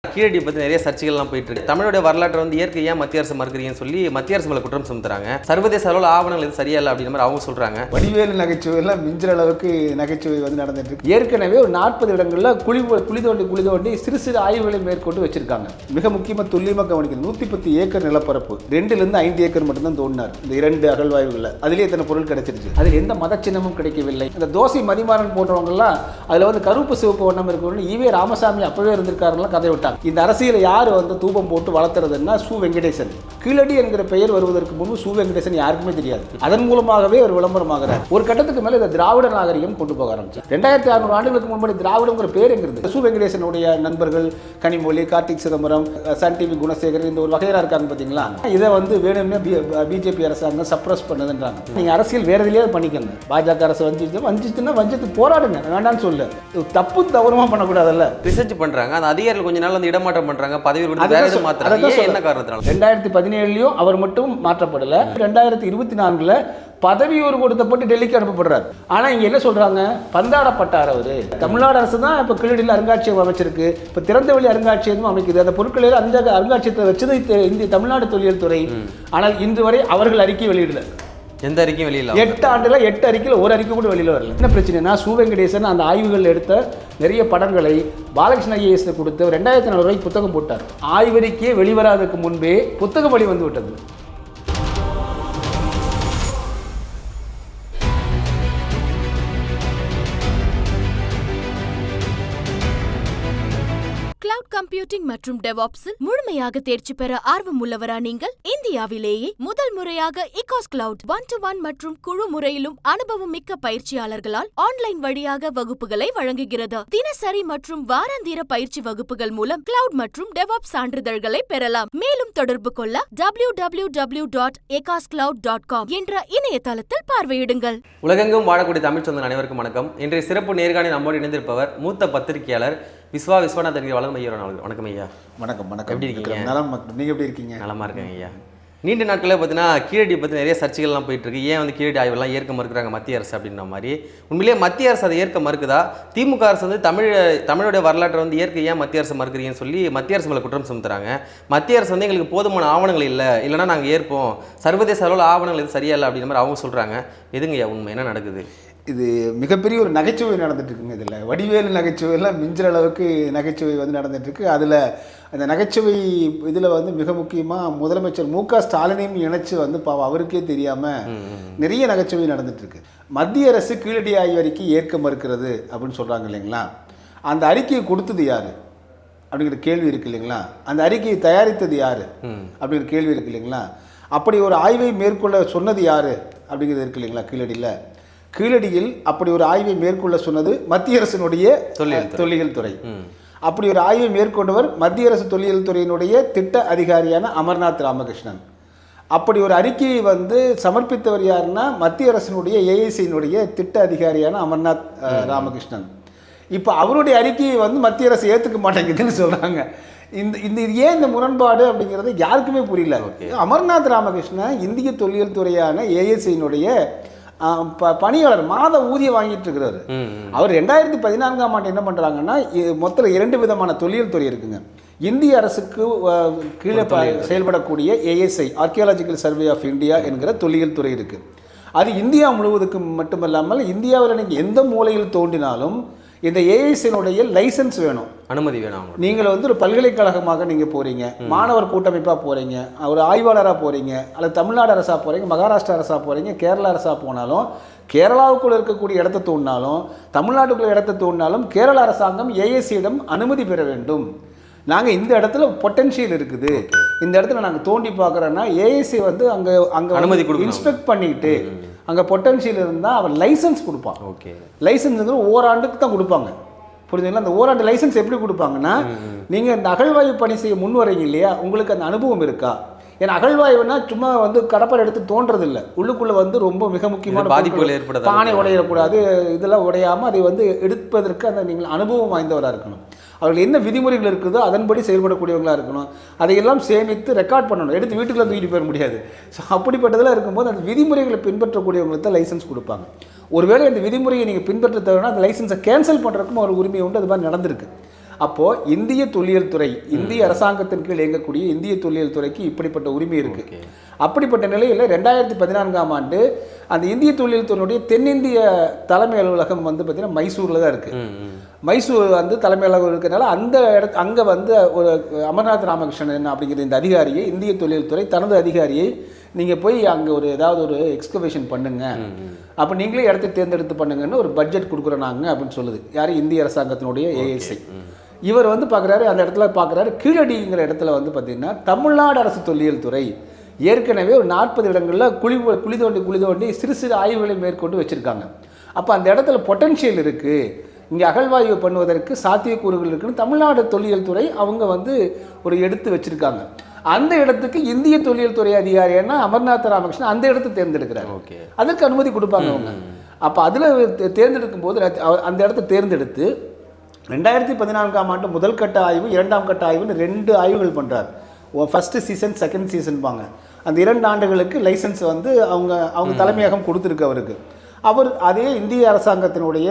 கீழடி பற்றி நிறைய சர்ச்சைகள்லாம் போயிட்டு இருக்கு. தமிழுடைய வரலாற்றை வந்து இயற்கை ஏன் மத்திய அரசு மறுக்கிறீங்கன்னு சொல்லி மத்திய அரசு மேலே குற்றம் சுமத்துறாங்க. சர்வதேச அளவில் ஆவணங்கள் இது சரியா இல்லை அப்படின்ற மாதிரி அவங்க சொல்றாங்க. வடிவேலு நகைச்சுவையெல்லாம் மிஞ்சுற அளவுக்கு நகைச்சுவை வந்து நடந்துட்டு இருக்கு. ஏற்கனவே ஒரு 40 இடங்களில் குழி தோண்டி சிறு சிறு ஆய்வுகளை மேற்கொண்டு வச்சிருக்காங்க. மிக முக்கியமாக துல்லியமாக கவனிக்கிறது 110 ஏக்கர் நிலப்பரப்பு 2லிருந்து 5 ஏக்கர் மட்டும்தான் தோண்டினார் இந்த 2 அகழ்வாய்வுகளில். அதிலே இத்தனை பொருள் கிடைச்சிருச்சு. அதில் எந்த மத சின்னமும் கிடைக்கவில்லை. இந்த தோசை மதிமாறன் போன்றவங்கலாம் அதில் வந்து கருப்பு சிவப்பு வண்ணம் இருக்கணும்னு ஈவே ராமசாமி அப்பவே இருந்திருக்காருலாம் கதை விட்டாங்க. இந்த அரசியலை யார் வந்து தூபம் போட்டு வளர்த்துறதுன்னா சு வெங்கடேசன். கீழடி என்கிற பெயர் வருவதற்கு முன்பு சு வெங்கடேசன் யாருக்குமே தெரியாது. அதன் மூலமாகவே ஒரு விளம்பரமாகிறார். ஒரு கட்டத்துக்கு மேலே இந்த திராவிட நாகரிகம் கொண்டு போக ஆரம்பிச்சார். 2600 ஆண்டுகளுக்கு முன்னாடி திராவிடங்கிற பேர் எங்கிறது சு வெங்கடேசனுடைய நண்பர்கள் கனிமொழி, கார்த்திக் சிதம்பரம், சன் டிவி குணசேகர், இந்த ஒரு வகையரா இருக்காங்க பார்த்தீங்களா. இதை வந்து வேணும்னே பிஜேபி அரசாங்கம் சப்ரஸ் பண்ணுதுன்றாங்க. நீங்க அரசியல் வேற எதுலயே பண்ணிக்கங்க. பாஜக அரசு வஞ்சிச்சுன்னா வஞ்சித்து போராடுங்க, வேண்டான்னு சொல்லு. தப்பு தவறுமா பண்ணக்கூடாதுல்ல. ரிசர்ச் பண்றாங்க. அந்த அதிகாரிகள் கொஞ்ச நாள் வந்து இடமாற்றம் பண்றாங்க, பதவி கொடுத்து வேற எதுவும் மாத்துறாங்க. என்ன காரணத்தினால 2017லயும் அவர் மட்டும் மாற்றப்படல. 2024ல பதவி ஒரு கொடுத்தப்பட்டு டெல்லிக்கு அனுப்பப்படுறாரு. ஆனா இங்க என்ன சொல்றாங்க, பந்தாடப்பட்டார் அவரு. தமிழ்நாடு அரசு தான் இப்ப கீழடியில் அருங்காட்சியகம் அமைச்சிருக்கு. இப்ப திறந்தவெளி அருங்காட்சியகம் அமைக்குது. அந்த பொருட்களை அந்த அருங்காட்சியகத்தை வச்சது இந்திய தமிழ்நாடு தொல்லியல் துறை. ஆனால் இன்று வரை அவர்கள் அறிக்கை வெளியிடல. எந்த அறிக்கையும் வெளியில 8 ஆண்டுல 8 அறிக்கையில் ஒரு அறிக்கை கூட வெளியில வரல. என்ன பிரச்சனைனா சு வெங்கடேசன் அந்த ஆய்வுகள் எடுத்த நிறைய படங்களை பாலகிருஷ்ண ஐஏஎஸ் கொடுத்து 2400 ரூபாய்க்கு புத்தகம் போட்டார். ஆய்வறிக்கையே வெளிவராததுக்கு முன்பே புத்தகம் வழி வந்து விட்டது. கிளவுட் கம்ப்யூட்டிங் மற்றும் டெவாப்ஸில் முழுமையாக தேர்ச்சி பெற ஆர்வம் உள்ளவரா நீங்கள்? இந்தியாவிலேயே முதல் முறையாக இகாஸ் கிளவுட் 1-to-1 மற்றும் குழு முறையிலும் அனுபவம் மிக்க பயிற்சியாளர்களால் ஆன்லைன் வழியாக வகுப்புகளை வழங்குகிறது. தினசரி மற்றும் வாராந்திர பயிற்சி வகுப்புகள் மூலம் கிளவுட் மற்றும் டெவாப்ஸ் சான்றிதழ்களை பெறலாம். மேலும் தொடர்பு கொள்ள www.ecoscloud.com என்ற இணையதளத்தில் பார்வையிடுங்கள். உலகெங்கும் வாழக்கூடிய தமிழ் சொந்தங்கள் அனைவருக்கும் வணக்கம். இன்றைய சிறப்பு நேர்காணல் நம்மோடு இணைந்திருப்பவர் மூத்த பத்திரிகையாளர் விஸ்வநாதன் வழங்கும் ஐயா. வணக்கம் ஐயா. வணக்கம். எப்படி இருக்கீங்க? நலம். நீங்க எப்படி இருக்கீங்க? நலமா இருக்கேங்க ஐயா. நீண்ட நாட்களில் பார்த்தீங்கன்னா கீழடி பற்றி நிறைய சர்ச்சைகள்லாம் போயிட்டு இருக்கு. ஏன் வந்து கீழடி ஆய்வெல்லாம் ஏற்க மறுக்கிறாங்க மத்திய அரசு அப்படின்ற மாதிரி. உண்மையிலேயே மத்திய அரசு அதை ஏற்க மறுக்குதா? திமுக அரசு வந்து தமிழுடைய வரலாற்றை வந்து ஏற்க ஏன் மத்திய அரசு மறுக்கிறீங்கன்னு சொல்லி மத்திய அரசு மேலே குற்றம் சுமத்துறாங்க. மத்திய அரசு வந்து எங்களுக்கு போதுமான ஆவணங்கள் இல்லைன்னா நாங்கள் ஏற்போம், சர்வதேச அளவில் ஆவணங்கள் இது சரியா இல்லை அப்படின்ற மாதிரி அவங்க சொல்கிறாங்க. எதுங்க ஐயா உண்மை, என்ன நடக்குது? இது மிகப்பெரிய ஒரு நகைச்சுவை நடந்துட்டு இருக்குங்க. இதில் வடிவேலு நகைச்சுவையெல்லாம் மிஞ்சுற அளவுக்கு நகைச்சுவை வந்து நடந்துட்டு இருக்கு. அதில் அந்த நகைச்சுவை இதில் வந்து மிக முக்கியமாக முதலமைச்சர் மு க ஸ்டாலினையும் இணைச்சு வந்து பாவம் அவருக்கே தெரியாமல் நிறைய நகைச்சுவை நடந்துட்டு இருக்கு. மத்திய அரசு கீழடி ஆய்வறிக்கை ஏற்க மறுக்கிறது அப்படின்னு சொல்கிறாங்க இல்லைங்களா. அந்த அறிக்கையை கொடுத்தது யார் அப்படிங்கிற கேள்வி இருக்கு இல்லைங்களா. அந்த அறிக்கையை தயாரித்தது யார் அப்படிங்கிற கேள்வி இருக்கு இல்லைங்களா. அப்படி ஒரு ஆய்வை மேற்கொள்ள சொன்னது யார் அப்படிங்கிறது இருக்கு இல்லைங்களா. கீழடியில் அப்படி ஒரு ஆய்வை மேற்கொள்ள சொன்னது மத்திய அரசினுடைய தொல்லியல் துறை. அப்படி ஒரு ஆய்வை மேற்கொண்டவர் மத்திய அரசு தொல்லியல் துறையினுடைய திட்ட அதிகாரியான அமர்நாத் ராமகிருஷ்ணன். அப்படி ஒரு அறிக்கையை வந்து சமர்ப்பித்தவர் யாருன்னா மத்திய அரசினுடைய ஏஐசியினுடைய திட்ட அதிகாரியான அமர்நாத் ராமகிருஷ்ணன். இப்போ அவருடைய அறிக்கையை வந்து மத்திய அரசு ஏற்றுக்க மாட்டேங்குதுன்னு சொல்கிறாங்க. இந்த ஏன் இந்த முரண்பாடு அப்படிங்கிறது யாருக்குமே புரியல. அமர்நாத் ராமகிருஷ்ணன் இந்திய தொல்லியல் துறையான ஏஐசியினுடைய பணியாளர், மாத ஊதியம் வாங்கிட்டு இருக்கிறாரு. அவர் 2014ஆம் ஆண்டு என்ன பண்ணுறாங்கன்னா மொத்தம் 2 விதமான தொல்லியல் துறை இருக்குங்க. இந்திய அரசுக்கு கீழே செயல்படக்கூடிய ASI Archaeological Survey of India என்கிற தொல்லியல் துறை இருக்குது. அது இந்தியா முழுவதுக்கு மட்டுமல்லாமல் இந்தியாவில் நீங்கள் எந்த மூலையில் தோண்டினாலும் இந்த ஏஐசியினுடைய லைசன்ஸ் வேணும், அனுமதி வேணும். நீங்கள் வந்து ஒரு பல்கலைக்கழகமாக நீங்கள் போகிறீங்க, மாணவர் கூட்டமைப்பாக போகிறீங்க, ஒரு ஆய்வாளராக போகிறீங்க, அல்லது தமிழ்நாடு அரசாக போகிறீங்க, மகாராஷ்டிரா அரசாக போகிறீங்க, கேரளா அரசாக போனாலும், கேரளாவுக்குள்ளே இருக்கக்கூடிய இடத்த தோண்டினாலும், தமிழ்நாட்டுக்குள்ள இடத்த தோண்டினாலும் கேரள அரசாங்கம் ஏஐசியிடம் அனுமதி பெற வேண்டும். நாங்கள் இந்த இடத்துல பொட்டன்ஷியல் இருக்குது, இந்த இடத்துல நாங்கள் தோண்டி பார்க்குறோன்னா ஏஐசி வந்து அங்கே அனுமதி இன்ஸ்பெக்ட் பண்ணிட்டு அங்கே பொட்டன்ஷியல் இருந்தால் அவன் லைசன்ஸ் கொடுப்பான். லைசன்ஸ் ஓராண்டுக்கு தான் கொடுப்பாங்க. புரிஞ்சுங்களா. அந்த ஓராண்டு லைசன்ஸ் எப்படி கொடுப்பாங்கன்னா, நீங்கள் இந்த அகழ்வாய்வு பணி செய்ய முன் வரீங்க இல்லையா, உங்களுக்கு அந்த அனுபவம் இருக்கா? ஏன்னா அகழ்வாய்வுனா சும்மா வந்து கடப்பாறை எடுத்து தோன்றது இல்லை. உள்ளுக்குள்ளே வந்து ரொம்ப மிக முக்கியமான பாதிப்புகள் ஏற்படாது. பானை உடையிடக்கூடாது, இதெல்லாம் உடையாமல் அதை வந்து எடுப்பதற்கு அந்த நீங்கள் அனுபவம் வாய்ந்தவராக இருக்கணும். அவர்கள் என்ன விதிமுறைகள் இருக்குதோ அதன்படி செயல்படக்கூடியவங்களாக இருக்கணும். அதையெல்லாம் சேமித்து ரெக்கார்ட் பண்ணணும். எடுத்து வீட்டுக்குள்ள தூக்கிட்டு போயிட முடியாது. ஸோ அப்படிப்பட்டதெல்லாம் இருக்கும்போது அந்த விதிமுறைகளை பின்பற்றக்கூடியவங்களுக்கு தான் லைசன்ஸ் கொடுப்பாங்க. ஒருவேளை அந்த விதிமுறையை நீங்கள் பின்பற்ற தவிர அந்த லைசன்ஸை கேன்சல் பண்ணுறதுக்கும் ஒரு உரிமை உண்டு. அது மாதிரி நடந்திருக்கு. அப்போது இந்திய தொல்லியல் துறை, இந்திய அரசாங்கத்தின் கீழ் இயங்கக்கூடிய இந்திய தொல்லியல் துறைக்கு இப்படிப்பட்ட உரிமை இருக்குது. அப்படிப்பட்ட நிலையில் 2014ஆம் ஆண்டு அந்த இந்திய தொல்லியல் துறையினுடைய தென்னிந்திய தலைமை அலுவலகம் வந்து பார்த்திங்கன்னா மைசூரில் தான் இருக்குது. மைசூர் வந்து தலைமை அலுவலகம் இருக்கிறதுனால அந்த அங்கே வந்து ஒரு அமர்நாத் ராமகிருஷ்ணன் அப்படிங்கிற இந்த அதிகாரியை, இந்திய தொல்லியல் துறை தனது அதிகாரியை நீங்கள் போய் அங்கே ஒரு ஏதாவது ஒரு எக்ஸ்கவேஷன் பண்ணுங்க, அப்போ நீங்களே இடத்தை தேர்ந்தெடுத்து பண்ணுங்கன்னு ஒரு பட்ஜெட் கொடுக்குறோம் நாங்கள் அப்படின்னு சொல்லுது. யார்? இந்திய அரசாங்கத்தினுடைய ஏஎஸ்ஐ. இவர் வந்து பார்க்குறாரு, அந்த இடத்துல பார்க்குறாரு, கீழடிங்கிற இடத்துல வந்து பார்த்திங்கன்னா தமிழ்நாடு அரசு தொல்லியல் துறை ஏற்கனவே ஒரு 40 இடங்களில் குழி தோண்டி சிறு சிறு ஆய்வுகளை மேற்கொண்டு வச்சுருக்காங்க. அப்போ அந்த இடத்துல பொட்டன்ஷியல் இருக்குது, இங்கே அகழ்வாய்வு பண்ணுவதற்கு சாத்தியக்கூறுகள் இருக்குன்னு தமிழ்நாடு தொல்லியல் துறை அவங்க வந்து ஒரு எடுத்து வச்சுருக்காங்க. அந்த இடத்துக்கு இந்திய தொல்லியல் துறை அதிகாரியான அமர்நாத் ராமகிருஷ்ணன் அந்த இடத்தை தேர்ந்தெடுக்கிறார். அதற்கு அனுமதி கொடுப்பாங்க அவங்க. அப்போ அதில் தேர்ந்தெடுக்கும் போது அந்த இடத்த தேர்ந்தெடுத்து 2014ஆம் ஆண்டு முதல் கட்ட ஆய்வு, 2ஆம் கட்ட ஆய்வுன்னு 2 ஆய்வுகள் பண்ணுறார். ஃபஸ்ட்டு சீசன், செகண்ட் சீசன்பாங்க. அந்த 2 ஆண்டுகளுக்கு லைசன்ஸ் வந்து அவங்க தலைமையகம் கொடுத்துருக்கு அவருக்கு. அவர் அதே இந்திய அரசாங்கத்தினுடைய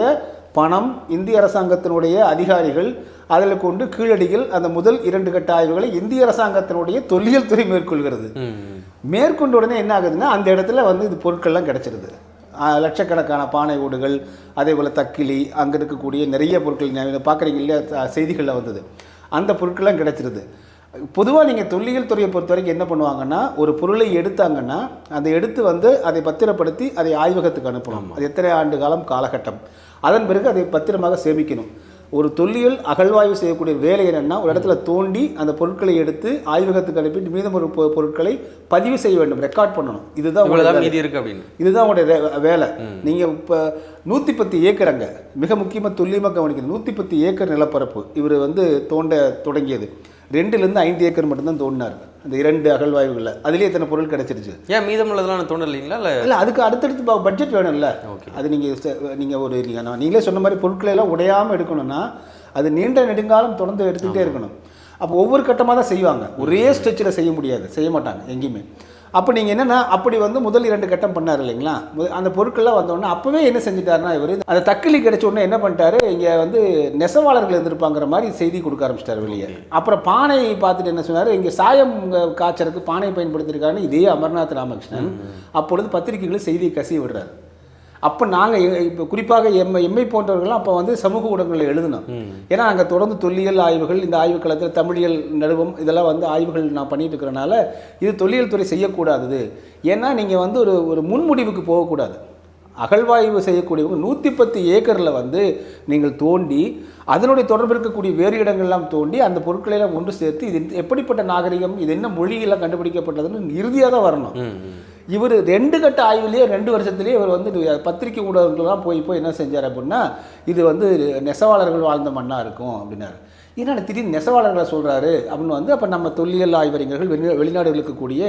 பணம், இந்திய அரசாங்கத்தினுடைய அதிகாரிகள் அதில் கொண்டு கீழடியில் அந்த முதல் 2 கட்ட ஆய்வுகளை இந்திய அரசாங்கத்தினுடைய தொல்லியல் துறை மேற்கொள்கிறது. மேற்கொண்ட உடனே என்ன ஆகுதுன்னா அந்த இடத்துல வந்து இது பொருட்கள்லாம் கிடச்சிருது. லட்சக்கணக்கான பானை ஓடுகள், அதே போல் தக்கிலி, அங்கே இருக்கக்கூடிய நிறைய பொருட்கள் பார்க்குறீங்க இல்லையா, செய்திகளில் வந்தது. அந்த பொருட்கள்லாம் கிடச்சிருது. பொதுவாக நீங்கள் தொல்லியல் துறையை பொறுத்த வரைக்கும் என்ன பண்ணுவாங்கன்னா, ஒரு பொருளை எடுத்தாங்கன்னா அதை எடுத்து வந்து அதை பத்திரப்படுத்தி அதை ஆய்வகத்துக்கு அனுப்பணும். அது எத்தனை ஆண்டு காலம் காலகட்டம், அதன் பிறகு அதை பத்திரமாக சேமிக்கணும். ஒரு தொல்லியல் அகழ்வாய்வு செய்யக்கூடிய வேலை என்னென்னா, ஒரு இடத்துல தோண்டி அந்த பொருட்களை எடுத்து ஆய்வகத்துக்கு அனுப்பிட்டு மீதம் ஒரு பொருட்களை பதிவு செய்ய வேண்டும், ரெக்கார்ட் பண்ணணும். இதுதான் இதுதான் உங்களுடைய வேலை. நீங்கள் இப்போ 110 ஏக்கர், அங்கே மிக முக்கியமாக துல்லியமாக கவனிக்கணும், 110 ஏக்கர் நிலப்பரப்பு இவர் வந்து தோண்ட தொடங்கியது. 2லேருந்து 5 ஏக்கர் மட்டும்தான் தோண்டினார் அந்த 2 அகழ்வாய்வுகளில். அதுலேயே இத்தனை பொருள் கிடச்சிருச்சு. ஏன் மீதம் உள்ளதெல்லாம் தோண்டலைங்களா? இல்லை, அதுக்கு அடுத்தடுத்து பட்ஜெட் வேணும்ல. அது நீங்களே சொன்ன மாதிரி பொருட்களை எல்லாம் உடையாமல் எடுக்கணும்னா அது நீண்ட நெடுங்காலம் தொடர்ந்து எடுத்துக்கிட்டே இருக்கணும். அப்போ ஒவ்வொரு கட்டமாக தான் செய்வாங்க, ஒரே ஸ்ட்ரெச்சில் செய்ய முடியாது, செய்ய மாட்டாங்க எங்கேயுமே. அப்போ நீங்கள் என்னென்னா, அப்படி வந்து முதல் 2 கட்டம் பண்ணார் இல்லைங்களா, அந்த பொருட்கள்லாம் வந்தோடனே அப்போவே என்ன செஞ்சுட்டாருன்னா, இவர் அந்த தக்கிலி கிடைச்ச உடனே என்ன பண்ணிட்டாரு, இங்கே வந்து நெசவாளர்கள் இருந்திருப்பாங்கிற மாதிரி செய்தி கொடுக்க ஆரம்பிச்சிட்டார் வெளியே. அப்புறம் பானை பார்த்துட்டு என்ன சொன்னார், இங்கே சாயம் காய்ச்சறதுக்கு பானை பயன்படுத்தியிருக்காருன்னு இதே அமர்நாத் ராமகிருஷ்ணன் அப்பொழுது பத்திரிகைகளில் செய்தியை கசிய விடுறார். அப்போ நாங்கள் இப்போ குறிப்பாக எம்ஐ போன்றவர்கள்லாம் அப்போ வந்து சமூக ஊடகங்களில் எழுதினோம். ஏன்னா அங்கே தொடர்ந்து தொல்லியல் ஆய்வுகள், இந்த ஆய்வுக்களத்தில் தமிழியல் நடுவம் இதெல்லாம் வந்து ஆய்வுகள் நான் பண்ணிட்டு இருக்கிறனால இது தொல்லியல் துறை செய்யக்கூடாது. ஏன்னா நீங்கள் வந்து ஒரு முன்முடிவுக்கு போகக்கூடாது. அகழ்வாய்வு செய்யக்கூடியவங்க 110 ஏக்கரில் வந்து நீங்கள் தோண்டி அதனுடைய தொடர்பு இருக்கக்கூடிய வேறு இடங்கள்லாம் தோண்டி அந்த பொருட்களெல்லாம் ஒன்று சேர்த்து இது எப்படிப்பட்ட நாகரிகம், இது என்ன மொழியெல்லாம் கண்டுபிடிக்கப்பட்டதுன்னு இறுதியாக தான் வரணும். இவர் 2 கட்ட ஆய்வுலேயே 2 வருஷத்துலேயே இவர் வந்து பத்திரிகை ஊடகங்கள்லாம் போய் என்ன செஞ்சார் அப்படின்னா, இது வந்து நெசவாளர்கள் வாழ்ந்த மண்ணாக இருக்கும் அப்படின்னாரு. என்னென்ன திடீர்னு நெசவாளர்களை சொல்கிறாரு அப்படின்னு வந்து அப்போ நம்ம தொல்லியல் ஆய்வறிஞர்கள் வெளிநாடுகளுக்கு இருக்கக்கூடிய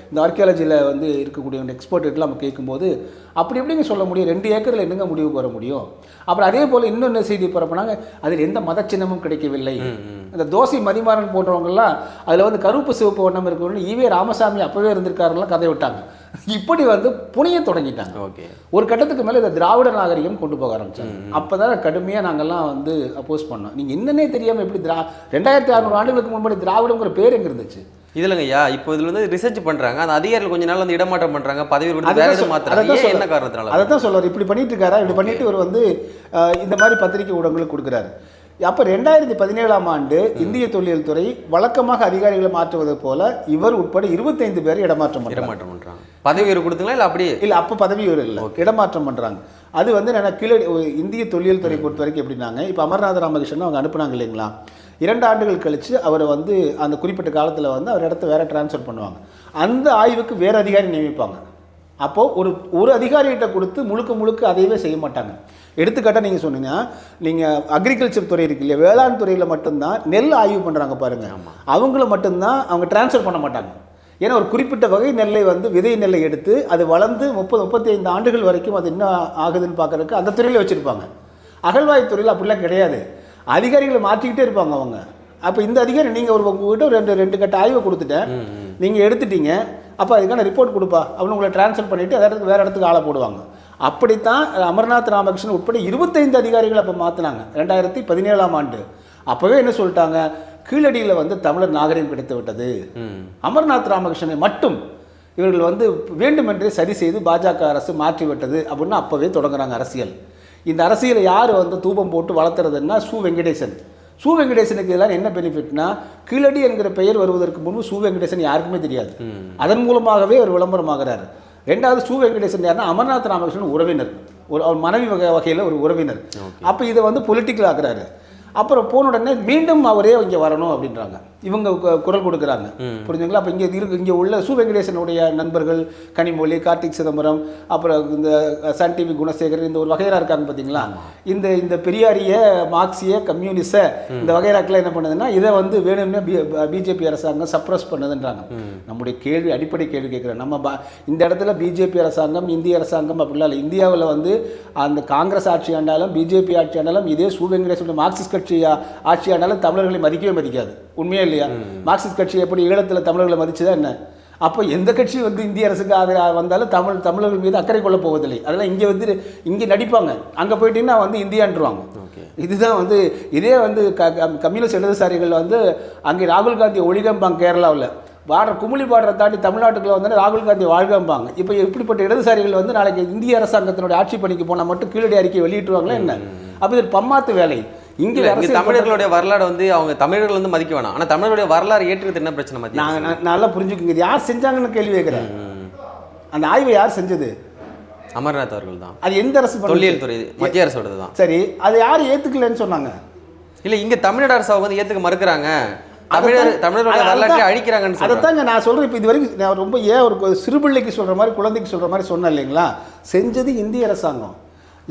இந்த ஆர்கியாலஜியில் வந்து இருக்கக்கூடிய எக்ஸ்பர்ட்டுலாம் நம்ம கேட்கும்போது அப்படி எப்படிங்க சொல்ல முடியும், 2 ஏக்கரில் என்னங்க முடிவுக்கு வர முடியும். அப்புறம் அதே போல் இன்னொன்று செய்தி பரப்புனாங்க, அதில் எந்த மத சின்னமும் கிடைக்கவில்லை. இந்த தோசை மதிமாறன் போன்றவங்கெல்லாம் அதில் வந்து கருப்பு சிவப்பு வண்ணம் இருக்கணும்னு ஈவே ராமசாமி அப்போவே இருந்திருக்காருலாம் கதை விட்டாங்க. இப்படி வந்து புனிய தொடங்கிட்டாங்க. ஒரு கட்டத்துக்கு மேலே இந்த திராவிட நாகரிகம் கொண்டு போக ஆரம்பிச்சாங்க. அப்போ தான் கடுமையாக நாங்கள்லாம் வந்து அப்போஸ் பண்ணோம். நீங்கள் என்னன்னே தெரியாமல் எப்படி 2600 ஆண்டுகளுக்கு முன்னாடி திராவிடங்கிற பேர் எங்கே இருந்துச்சு? இதுலங்க ஐயா, இப்போ இதில் வந்து ரிசர்ச் பண்ணுறாங்க, அந்த அதிகாரிகள் கொஞ்ச நாள் வந்து இடமாற்றம் பண்ணுறாங்க, பதவி கொடுத்து வேற எதுவும் மாற்றுறாங்க. என்ன காரணத்தினால? அதை தான் சொல்லுவார், இப்படி பண்ணிட்டு இருக்காரா, இப்படி பண்ணிட்டு இவர் வந்து இந்த மாதிரி பத்திரிகை ஊடகங்களுக்கு கொடுக்குறாரு. அப்போ 2017ஆம் ஆண்டு இந்திய தொல்லியல் துறை வழக்கமாக அதிகாரிகளை மாற்றுவது போல இவர் உட்பட 25 பேர் இடமாற்றம் பண்ணுறாங்க. பதவி உயர்வு கொடுத்துங்களா இல்லை அப்படியே? இல்லை, அப்போ பதவி உயர்வு இல்லை, இடமாற்றம் பண்ணுறாங்க. அது வந்து நான் கீழே இந்திய தொல்லியல் துறை பொறுத்த வரைக்கும் எப்படின்னாங்க, இப்போ அமர்நாத் ராமகிருஷ்ணன் அவங்க அனுப்புனாங்க இல்லைங்களா, 2 ஆண்டுகள் கழித்து அவரை வந்து அந்த குறிப்பிட்ட காலத்தில் வந்து அவர் இடத்த வேறு ட்ரான்ஸ்ஃபர் பண்ணுவாங்க. அந்த ஆய்வுக்கு வேறு அதிகாரி நியமிப்பாங்க. அப்போது ஒரு அதிகாரிகிட்ட கொடுத்து முழுக்க அதையவே செய்ய மாட்டாங்க. எடுத்துக்காட்டாக நீங்கள் சொன்னீங்க, நீங்கள் அக்ரிகல்ச்சர் துறை இருக்கு இல்லையா, வேளாண் துறையில் மட்டும்தான் நெல் ஆய்வு பண்ணுறாங்க பாருங்கள், அவங்கள மட்டும்தான் அவங்க டிரான்ஸ்ஃபர் பண்ண மாட்டாங்க. ஏன்னா ஒரு குறிப்பிட்ட வகை நெல்லை வந்து விதை நெல்லை எடுத்து அது வளர்ந்து 30-35 ஆண்டுகள் வரைக்கும் அது என்ன ஆகுதுன்னு பார்க்குறதுக்கு அந்த துறையில் வச்சுருப்பாங்க. அகழ்வாய்வு துறையில் அப்படிலாம் கிடையாது, அதிகாரிகளை மாற்றிக்கிட்டே இருப்பாங்க அவங்க. அப்போ இந்த அதிகாரி நீங்கள் உங்கள்கிட்ட 2 கட்ட ஆய்வை கொடுத்துட்டேன், நீங்கள் எடுத்துட்டீங்க, அப்போ அதுக்கான ரிப்போர்ட் கொடுப்பா அப்படின்னு உங்களை டிரான்ஸ்ஃபர் பண்ணிவிட்டு அதற்கு வேறு இடத்துக்கு ஆளை போடுவாங்க. அப்படித்தான் அமர்நாத் ராமகிருஷ்ணன் உட்பட 25 அதிகாரிகள் அப்போ மாற்றினாங்க 2017ஆம் ஆண்டு. அப்போவே என்ன சொல்லிட்டாங்க, கீழடியில் வந்து தமிழர் நாகரிகம் கிடைத்து விட்டது, அமர்நாத் ராமகிருஷ்ணனை மட்டும் இவர்கள் வந்து வேண்டுமென்றே சரி செய்து பாஜக அரசு மாற்றிவிட்டது அப்படின்னு அப்போவே தொடங்குறாங்க அரசியல். இந்த அரசியலை யார் வந்து தூபம் போட்டு வளர்த்துறதுன்னா சு வெங்கடேசன். சு வெங்கடேசனுக்கு இதெல்லாம் என்ன பெனிஃபிட்னா, கீழடி என்கிற பெயர் வருவதற்கு முன்பு சு வெங்கடேசன் யாருக்குமே தெரியாது, அதன் மூலமாகவே அவர் விளம்பரமாகிறார். ரெண்டாவது சு வெங்கடேசன் யாருன்னா அமர்நாத் ராமகிருஷ்ணன் உறவினர், அவர் மனைவி வகையில் ஒரு உறவினர். அப்போ இதை வந்து பொலிட்டிக்கல் ஆக்குறாரு. அப்புறம் போன உடனே மீண்டும் அவரே இங்கே வரணும் அப்படின்றாங்க, இவங்க குரல் கொடுக்குறாங்க. புரிஞ்சுங்களா? அப்போ இங்கே உள்ள சு வெங்கடேசனுடைய நண்பர்கள் கனிமொழி, கார்த்திக் சிதம்பரம், அப்புறம் இந்த சன் டிவி குணசேகர், இந்த ஒரு வகையரா இருக்காங்க பார்த்தீங்களா, இந்த பெரியாரிய மார்க்சிய கம்யூனிச இந்த வகையராக்கெல்லாம் என்ன பண்ணுதுன்னா இதை வந்து வேணும்னே பிஜேபி அரசாங்கம் சப்ரஸ் பண்ணுதுன்றாங்க. நம்முடைய கேள்வி, அடிப்படை கேள்வி கேட்குறேன், நம்ம இந்த இடத்துல பிஜேபி அரசாங்கம் இந்திய அரசாங்கம் அப்படிலாம் இல்லை. இந்தியாவில் வந்து அந்த காங்கிரஸ் ஆட்சி ஆண்டாலும் பிஜேபி ஆட்சி ஆண்டாலும் இதே சு வெங்கடேசனுடைய மார்க்சிஸ்ட் கட்சி ஆட்சி ஆண்டாலும் தமிழர்களை மதிக்கவே மதிக்காது. உண்மையே இல்லையா? மார்க்சிஸ்ட் கட்சி எப்படி ஈழத்தில் தமிழர்களை மதிச்சுதான் என்ன? அப்போ எந்த கட்சி வந்து இந்திய அரசுக்கு ஆதரவாக வந்தாலும் தமிழர்கள் மீது அக்கறை கொள்ள போவதில்லை. அதெல்லாம் இங்கே நடிப்பாங்க, அங்கே போயிட்டீங்கன்னா வந்து இந்தியான்றுவாங்க. இதுதான் வந்து இதே வந்து கம்யூனிஸ்ட் இடதுசாரிகள் வந்து அங்கே ராகுல் காந்தி ஒழிகம்பாங்க. கேரளாவில் குமுளி பார்டரை தாண்டி தமிழ்நாட்டுக்குள்ள வந்து ராகுல் காந்தி வாழ்கம்பாங்க. இப்போ இப்படிப்பட்ட இடதுசாரிகள் வந்து நாளைக்கு இந்திய அரசாங்கத்தினுடைய ஆட்சி பணிக்கு போனால் மட்டும் கீழடி அறிக்கை வெளியிட்டுருவாங்களா என்ன? அப்போ இது பம்மாத்து வேலை. இங்கே தமிழர்களுடைய வரலாறு வந்து அவங்க தமிழர்கள் வந்து மதிக்க வேணாம், ஆனால் தமிழருடைய வரலாறு ஏற்றுக்கிறது என்ன பிரச்சனை? நான் நல்லா புரிஞ்சுக்குங்க, இது யார் செஞ்சாங்கன்னு கேள்வி கேட்குறேன். அந்த ஆய்வை யார் செஞ்சது? அமர்நாத் அவர்கள் தான். அது எந்த அரசு? தொல்லியல் துறை, மத்திய அரசோடது தான். சரி, அது யார் ஏற்றுக்கலன்னு சொன்னாங்க? இல்லை, இங்கே தமிழ்நாடு அரசு வந்து ஏற்றுக்க மறுக்கிறாங்க, தமிழருடைய வரலாற்றை அழிக்கிறாங்கன்னு. அதைத்தாங்க நான் சொல்கிறேன். இப்போ இது வரைக்கும் நான் ரொம்ப ஒரு சிறுபிள்ளைக்கு சொல்கிற மாதிரி, குழந்தைக்கு சொல்கிற மாதிரி சொன்னேன் இல்லைங்களா? செஞ்சது இந்திய அரசாங்கம்,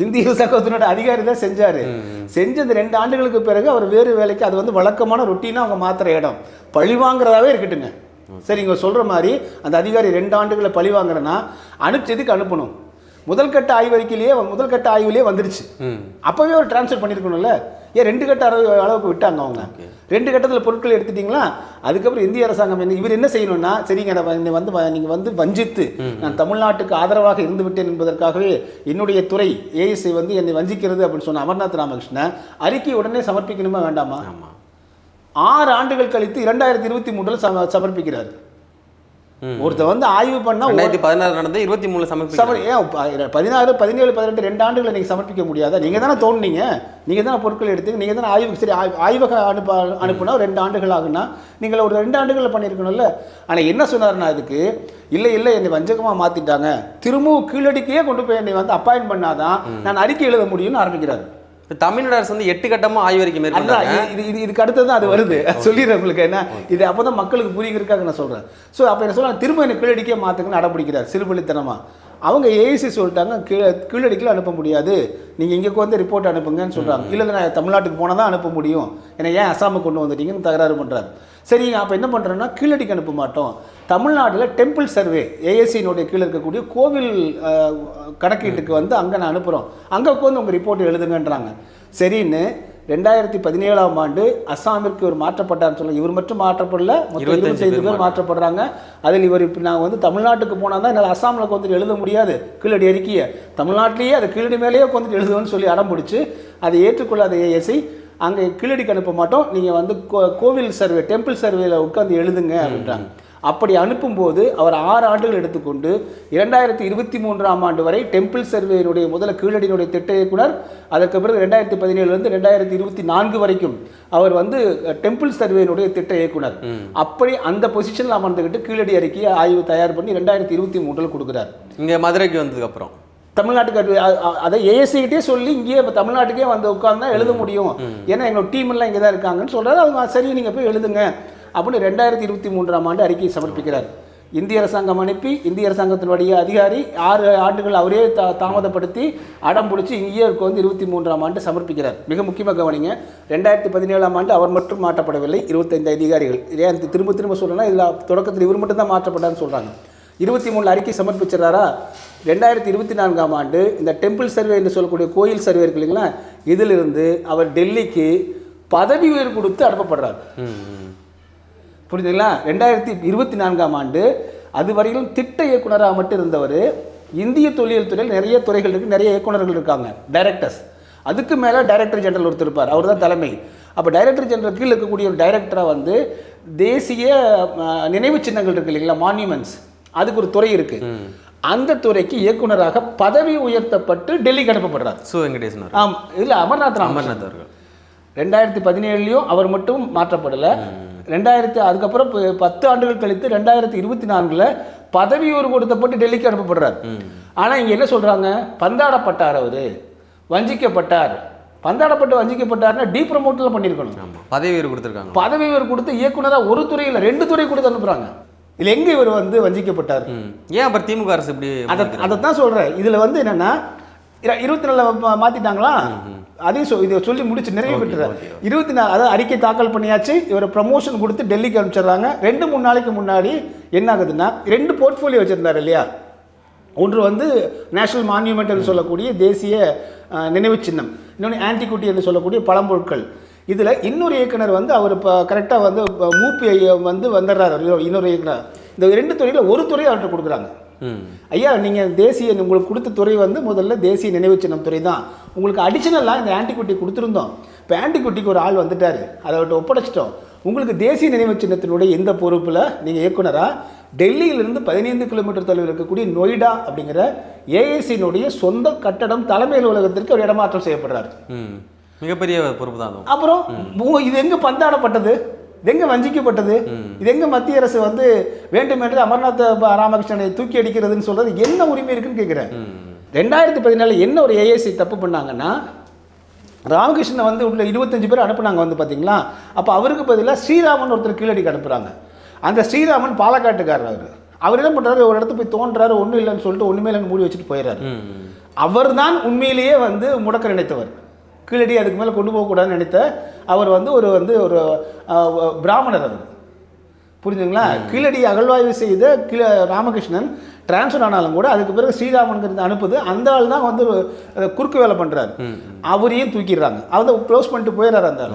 இந்திய அரசாங்கத்தினோட அதிகாரி தான் செஞ்சார். செஞ்சது 2 ஆண்டுகளுக்கு பிறகு அவர் வேறு வேலைக்கு, அது வந்து வழக்கமான ரொட்டீனாக அவங்க மாத்திர இடம், பழி வாங்குறதாவே இருக்கட்டுங்க. சரி, இங்கே சொல்கிற மாதிரி அந்த அதிகாரி 2 ஆண்டுகளை பழி வாங்குறேன்னா அனுப்பிச்சதுக்கு அனுப்பணும். முதல் கட்ட ஆய்விலேயே வந்துருச்சு. அப்போவே ஒரு டிரான்ஸ்ஃபர் பண்ணியிருக்கணும்ல. ஏன் 2 கட்ட அளவுக்கு விட்டாங்க அவங்க? 2 கட்டத்தில் பொருட்கள் எடுத்துட்டிங்களா? அதுக்கப்புறம் இந்திய அரசாங்கம் இவர் என்ன செய்யணும்னா, சரிங்க நீங்கள் வந்து வஞ்சித்து நான் தமிழ்நாட்டுக்கு ஆதரவாக இருந்து விட்டேன் என்பதற்காகவே என்னுடைய துறை ஏஎஸ்ஐ வந்து என்னை வஞ்சிக்கிறது அப்படின்னு சொன்ன அமர்நாத் ராமகிருஷ்ணன் அறிக்கை உடனே சமர்ப்பிக்கணுமா வேண்டாமா? 6 ஆண்டுகள் கழித்து 2023 சமர்ப்பிக்கிறார். ஒருத்தர் வந்து ஆய்வு பண்ணா 2016 நடந்து 23 16, 17, 18, 2 ஆண்டுகளை நீங்கள் சமர்ப்பிக்க முடியாதா? நீங்கள் தானே தோணுனீங்க, நீங்கள் தானே பொருட்கள் எடுத்து, நீங்கள் தானே ஆய்வுக்கு சரி ஆய்வக அனுப்புனா 2 ஆண்டுகள் ஆகுனா நீங்கள் ஒரு 2 ஆண்டுகளில் பண்ணியிருக்கணும்ல. ஆனால் என்ன சொன்னார்னா, அதுக்கு இல்லை என்னை வஞ்சகமாக மாற்றிட்டாங்க, திரும்பவும் கீழடிக்கையே கொண்டு போய் என்னை வந்து அப்பாயின்ட் பண்ணாதான் நான் அறிக்கை எழுத முடியும்னு ஆரம்பிக்கிறாரு. தமிழ்நாடு அரசு வந்து 8 கட்டமா ஆய்வறிக்கை மேற்கொண்டாங்க. இதுக்கு அடுத்தது தான் அது வருது, சொல்லிடுறேன் உங்களுக்கு. என்ன இது அப்போதான் மக்களுக்கு புரிகிறதுக்காக நான் சொல்கிறேன். ஸோ அப்போ என்ன சொல்ல, திரும்ப என்ன கீழடிக்கே மாற்றுக்குன்னு அடம்பிடிக்கிறார் சிறுபள்ளித்தனமாக. அவங்க ஏஐசி சொல்லிட்டாங்க, கீழடிக்கெலாம் அனுப்ப முடியாது, நீங்கள் இங்கே வந்து ரிப்போர்ட் அனுப்புங்கன்னு சொல்கிறாங்க. இல்லை நான் தமிழ்நாட்டுக்கு போனால் தான் அனுப்ப முடியும், ஏன்னா ஏன் அசாமுக்கு கொண்டு வந்துட்டீங்கன்னு தகராறு பண்ணுறாரு. சரி, அப்போ என்ன பண்ணுறேன்னா கீழடிக்கு அனுப்ப மாட்டோம், தமிழ்நாட்டில் டெம்பிள் சர்வே ஏஎஸ்சியினுடைய கீழே இருக்கக்கூடிய கோவில் கணக்கீட்டுக்கு வந்து அங்கே நான் அனுப்புகிறோம், அங்கே உட்காந்து உங்கள் ரிப்போர்ட் எழுதுங்கன்றாங்க. சரின்னு 2017ஆம் ஆண்டு அஸ்ஸாமிற்கு இவர் மாற்றப்பட்டார்னு சொல்ல, இவர் மட்டும் மாற்றப்படல, மொத்தம் 25 பேர் மாற்றப்படுறாங்க. அதில் இவர் இப்போ நான் வந்து தமிழ்நாட்டுக்கு போனால் தான் என்னால் அஸ்ஸாமில் வந்துட்டு எழுத முடியாது கீழடி அறிக்கையை, தமிழ்நாட்டிலேயே அது கீழடி மேலேயே வந்துட்டு எழுதுவேன்னு சொல்லி அடம் பிடிச்சி அதை ஏற்றுக்கொள்ளாத ஏஎஸ்ஐ அங்கே கீழடிக்கு அனுப்ப மாட்டோம், நீங்கள் வந்து கோவில் சர்வே டெம்பிள் சர்வேல உட்காந்து எழுதுங்க அப்படின்றாங்க. அப்படி அனுப்பும்போது அவர் 6 ஆண்டுகள் எடுத்துக்கொண்டு 2023ஆம் ஆண்டு வரை டெம்பிள் சர்வேயினுடைய முதல்ல கீழடியினுடைய திட்ட இயக்குனர், அதற்கு பிறகு 2017 2024 வரைக்கும் அவர் வந்து டெம்பிள் சர்வேயினுடைய திட்ட இயக்குனர். அப்படி அந்த பொசிஷனில் அமர்ந்துக்கிட்டு கீழடி அறிக்கையை ஆய்வு தயார் பண்ணி 2023 கொடுக்குறார். இங்கே மதுரைக்கு வந்ததுக்கப்புறம் தமிழ்நாட்டுக்கு அதை ஏஎஸ்சிகிட்டே சொல்லி இங்கேயே இப்போ தமிழ்நாட்டுக்கே வந்து உட்கார்ந்தா எழுத முடியும், ஏன்னா எங்களோட டீம் எல்லாம் இங்கே தான் இருக்காங்கன்னு சொல்கிறாரு. அது சரி, நீங்கள் போய் எழுதுங்க அப்படின்னு 2023ஆம் ஆண்டு அறிக்கையை சமர்ப்பிக்கிறார். இந்திய அரசாங்கம் அனுப்பி இந்திய அரசாங்கத்தினுடைய அதிகாரி 6 ஆண்டுகள் அவரே தாமதப்படுத்தி அடம் பிடிச்சி இங்கேயே வந்து 23ஆம் ஆண்டு சமர்ப்பிக்கிறார். மிக முக்கியமாக கவனிங்க, 2017ஆம் ஆண்டு அவர் மட்டும் மாற்றப்படவில்லை, 25 அதிகாரிகள். ஏன் திரும்ப சொல்கிறேன்னா, இதில் தொடக்கத்தில் இவர் மட்டும் தான் மாற்றப்பட்டார்னு சொல்கிறாங்க. 23 அறிக்கை சமர்ப்பிச்சிடறாரா? 2024ஆம் ஆண்டு இந்த டெம்பிள் சர்வே என்று சொல்லக்கூடிய கோயில் சர்வே இருக்கு இல்லைங்களா, இதிலிருந்து அவர் டெல்லிக்கு பதவி உயர்வு கொடுத்து அனுப்பப்படுறார். புரியுதுங்களா? 2024ஆம் ஆண்டு அதுவரையிலும் திட்ட இயக்குனராக மட்டும் இருந்தவர். இந்திய தொல்லியல் துறையில் நிறைய துறைகள் இருக்குது, நிறைய இயக்குனர்கள் இருக்காங்க, டைரக்டர்ஸ். அதுக்கு மேலே டைரக்டர் ஜெனரல் ஒருத்தர் இருப்பார், அவர் தான் தலைமை. அப்போ டைரக்டர் ஜெனரல் கீழே இருக்கக்கூடிய ஒரு டைரக்டராக வந்து தேசிய நினைவு சின்னங்கள் இருக்கு இல்லைங்களா, மான்யூமெண்ட்ஸ், அதுக்கு ஒரு துறை இருக்குது. அந்த துறைக்கு இயக்குனராக பதவி உயர்த்தப்பட்டு டெல்லிக்கு அனுப்பப்படுறார் சு வெங்கடேசன். ஆமாம், இதில் அமர்நாத் அவர்கள் 2017 அவர் மட்டும் மாற்றப்படலை. அதுக்கப்புறம் 10 ஆண்டுகள் கழித்து 2024 பதவி உயர்வு கொடுத்தப்பட்டு டெல்லிக்கு அனுப்பப்படுறார். ஆனால் இங்கே என்ன சொல்கிறாங்க, பந்தாடப்பட்டார், அவர் வஞ்சிக்கப்பட்டார். பந்தாடப்பட்டு வஞ்சிக்கப்பட்டார்னா டீப்ரமோட்டில் பண்ணியிருக்கணும். பதவி உயர்வு கொடுத்துருக்காங்க. பதவி உயர்வு கொடுத்து இயக்குனராக ஒரு துறையில் 2 துறை கொடுத்து அனுப்புகிறாங்க. இதில் எங்கே இவர் வந்து வஞ்சிக்கப்பட்டார்? ஏன் அப்புறம் திமுக அரசு இப்படி? அதை தான் சொல்கிறேன். இதில் வந்து என்னென்னா 24 மாற்றிட்டாங்களா, அதையும் இதை சொல்லி முடிச்சு நிறைவு பெற்றார். 24 அதாவது அறிக்கை தாக்கல் பண்ணியாச்சு, இவரை ப்ரமோஷன் கொடுத்து டெல்லிக்கு அனுப்பிச்சிடுறாங்க. 2-3 நாளைக்கு முன்னாடி என்ன ஆகுதுன்னா, 2 போர்ட்ஃபோலியோ வச்சுருந்தார் இல்லையா. ஒன்று வந்து நேஷனல் மான்யூமெண்ட் என்று சொல்லக்கூடிய தேசிய நினைவு சின்னம், இன்னொன்று ஆன்டிகுட்டி என்று சொல்லக்கூடிய பழம்பொருட்கள். இதில் இன்னொரு இயக்குனர் வந்து அவர் இப்போ கரெக்டாக வந்து மூப்பி வந்து வந்துடுறாரு. இன்னொரு இயக்குனர் இந்த 2 துறையில் ஒரு துறையை அவர்கிட்ட கொடுக்குறாங்க. ஐயா, நீங்கள் தேசிய உங்களுக்கு கொடுத்த துறை வந்து முதல்ல தேசிய நினைவு சின்னம் துறை தான், உங்களுக்கு அடிஷனலாக இந்த ஆன்டிகுட்டி கொடுத்துருந்தோம். இப்போ ஆன்டிகுட்டிக்கு ஒரு ஆள் வந்துட்டார், அதை அவர்கிட்ட ஒப்படைச்சிட்டோம். உங்களுக்கு தேசிய நினைவு சின்னத்தினுடைய இந்த பொறுப்பில் நீங்கள் இயக்குனராக டெல்லியிலிருந்து 15 கிலோமீட்டர் தொலைவில் இருக்கக்கூடிய நொய்டா அப்படிங்கிற ஏஐசியினுடைய சொந்த கட்டடம் தலைமை அலுவலகத்திற்கு ஒரு இடமாற்றம் செய்யப்படுறாரு. மிகப்பெரிய பொறுப்பு தான். அப்புறம் இது எங்கே பந்தாடப்பட்டது, இது எங்கே வஞ்சிக்கப்பட்டது, இது எங்கே மத்திய அரசு வந்து வேண்டுமென்று அமர்நாத் ராமகிருஷ்ணனை தூக்கி அடிக்கிறதுன்னு சொல்கிறது என்ன உரிமை இருக்குன்னு கேட்குறேன். 2014 என்ன ஒரு ஏஐசி தப்பு பண்ணாங்கன்னா, ராமகிருஷ்ணன் வந்து உள்ள 25 பேர் அனுப்புனாங்க வந்து பார்த்தீங்களா. அப்போ அவருக்கு பதிலாக ஸ்ரீராமன் ஒருத்தர் கீழடிக்கு அனுப்புகிறாங்க. அந்த ஸ்ரீராமன் பாலக்காட்டுக்காரர். அவர் என்ன பண்ணுறாரு, ஒரு இடத்துல போய் தோன்றாரு, ஒன்றும் இல்லைன்னு சொல்லிட்டு ஒன்றுமே இல்லைன்னு மூடி வச்சுட்டு போயிடுறாரு. அவர் தான் உண்மையிலேயே வந்து முடக்க நினைத்தவர். கீழடி அதுக்கு மேலே கொண்டு போகக்கூடாதுன்னு நினைத்த அவர் வந்து ஒரு பிராமணர். அவர் புரிஞ்சுங்களா. கீழடி அகழ்வாய்வு செய்த ராமகிருஷ்ணன் டிரான்ஸ்ஃபர் ஆனாலும் கூட அதுக்கு பிறகு ஸ்ரீராமனுங்கிறது அனுப்புது. அந்த ஆள் தான் வந்து குறுக்கு வேலை பண்ணுறாரு. அவரையும் தூக்கிடுறாங்க. அவர் க்ளோஸ் பண்ணிட்டு போயிடுறாரு அந்த ஆள்.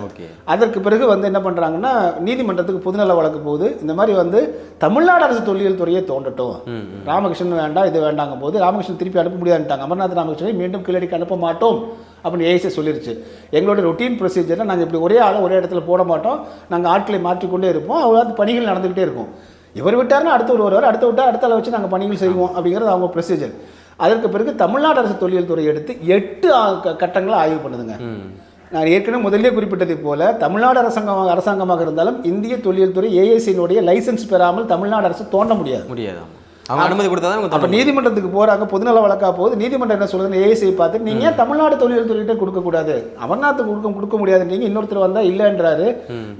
அதற்கு பிறகு வந்து என்ன பண்ணுறாங்கன்னா, நீதிமன்றத்துக்கு பொதுநல வழக்கு போகுது. இந்த மாதிரி வந்து தமிழ்நாடு அரசு தொல்லியல் துறையை தோண்டட்டும், ராமகிருஷ்ணன் வேண்டாம், இது வேண்டாங்க போது ராமகிருஷ்ணன் திருப்பி அனுப்ப முடியாதுட்டாங்க. அமர்நாத் ராமகிருஷ்ணனை மீண்டும் கீழடிக்கு அனுப்ப மாட்டோம் அப்படின்னு ஏஐசி சொல்லிருச்சு. எங்களோட ரொட்டீன் ப்ரொசீஜரில் நாங்கள் இப்படி ஒரே ஆளை ஒரே இடத்துல போட மாட்டோம், நாங்கள் ஆட்களை மாற்றிக்கொண்டே இருப்போம், அவ்வளோ பணிகள் நடந்துக்கிட்டே இருக்கும். இவர் விட்டார்னா அடுத்து வருவார், அடுத்த விட்டால் அடுத்த ஆளை வச்சு நாங்கள் பணிகள் செய்வோம் அப்படிங்கிறது அவங்க ப்ரொசீஜர். அதற்கு பிறகு தமிழ்நாடு அரசு தொல்லியல் துறை எடுத்து 8 கட்டங்களை ஆய்வு பண்ணுதுங்க. நான் ஏற்கனவே முதலே குறிப்பிட்டதை போல தமிழ்நாடு அரசாங்கமாக இருந்தாலும் இந்திய தொல்லியல் துறை ஏஐசியினுடைய லைசன்ஸ் பெறாமல் தமிழ்நாடு அரசு தோண்ட முடியாது. அவங்க அனுமதி கொடுத்தா அப்போ நீதிமன்றத்துக்கு போகிறாங்க, பொதுநல வழக்கா போகுது. நீதிமன்றம் என்ன சொல்லுதுன்னு ஏஐசியை பார்த்து நீங்கள் ஏன் தமிழ்நாடு தொல்லியல் துறையிட்ட கொடுக்கக்கூடாது, அமர்நாத்துக்கு கொடுக்க முடியாது, நீங்கள் இன்னொருத்தர் வந்தால் இல்லைன்றாரு.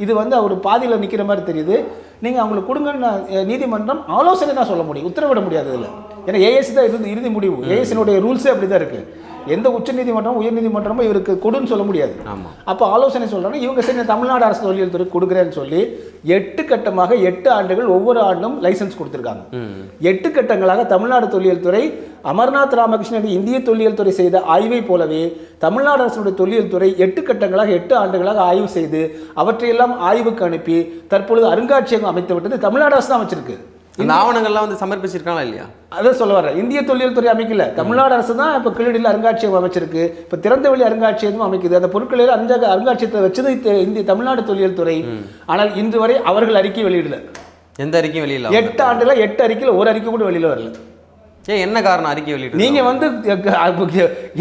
இது வந்து அவர் பாதியில் நிற்கிற மாதிரி தெரியுது. நீங்கள் அவங்களுக்கு கொடுங்கன்னு நீதிமன்றம் ஆலோசனை தான் சொல்ல முடியும், உத்தரவிட முடியாது. இதில் ஏன்னா ஏஐசி தான் இறுதி முடிவு. ஏஐசியினுடைய ரூல்ஸே அப்படி தான் இருக்குது. எந்த உச்ச நீதிமன்றமும் உயர் நீதிமன்றமும் இவருக்கு கொடுன்னு சொல்ல முடியாது. அப்போ ஆலோசனை சொல்கிறாங்க. இவங்க சரி தமிழ்நாடு அரசு தொல்லியல் துறை கொடுக்குறேன்னு சொல்லி 8 கட்டமாக 8 ஆண்டுகள் ஒவ்வொரு ஆண்டும் லைசன்ஸ் கொடுத்துருக்காங்க. 8 கட்டங்களாக தமிழ்நாடு தொல்லியல் துறை அமர்நாத் ராமகிருஷ்ணன் இந்திய தொல்லியல் துறை செய்த ஆய்வை போலவே தமிழ்நாடு அரசுடைய தொல்லியல் துறை 8 கட்டங்களாக 8 ஆண்டுகளாக ஆய்வு செய்து அவற்றையெல்லாம் ஆய்வுக்கு அனுப்பி தற்பொழுது அருங்காட்சியகம் அமைத்து விட்டது தமிழ்நாடு அரசு தான் வச்சிருக்கு. இந்த ஆவணங்கள்லாம் வந்து சமர்ப்பிச்சிருக்காங்களா இல்லையா? அதான் சொல்ல வர்றேன். இந்திய தொல்லியல் துறை அமைக்கல, தமிழ்நாடு அரசு தான் இப்போ கீழடியில் அருங்காட்சியகம் அமைச்சிருக்கு. இப்போ திறந்தவெளி அருங்காட்சியகம் அமைக்குது. அந்த பொருட்களை அருங்காட்சியகத்தை வச்சது இந்திய தமிழ்நாடு தொல்லியல் துறை. ஆனால் இன்று வரை அவர்கள் அறிக்கை வெளியிடல. எந்த அறிக்கையும் வெளியில 8 ஆண்டுல 8 அறிக்கையில் ஒரு அறிக்கை கூட வெளியில வரல. என்ன காரணம் அறிக்கை வெளியிட்டு? நீங்க வந்து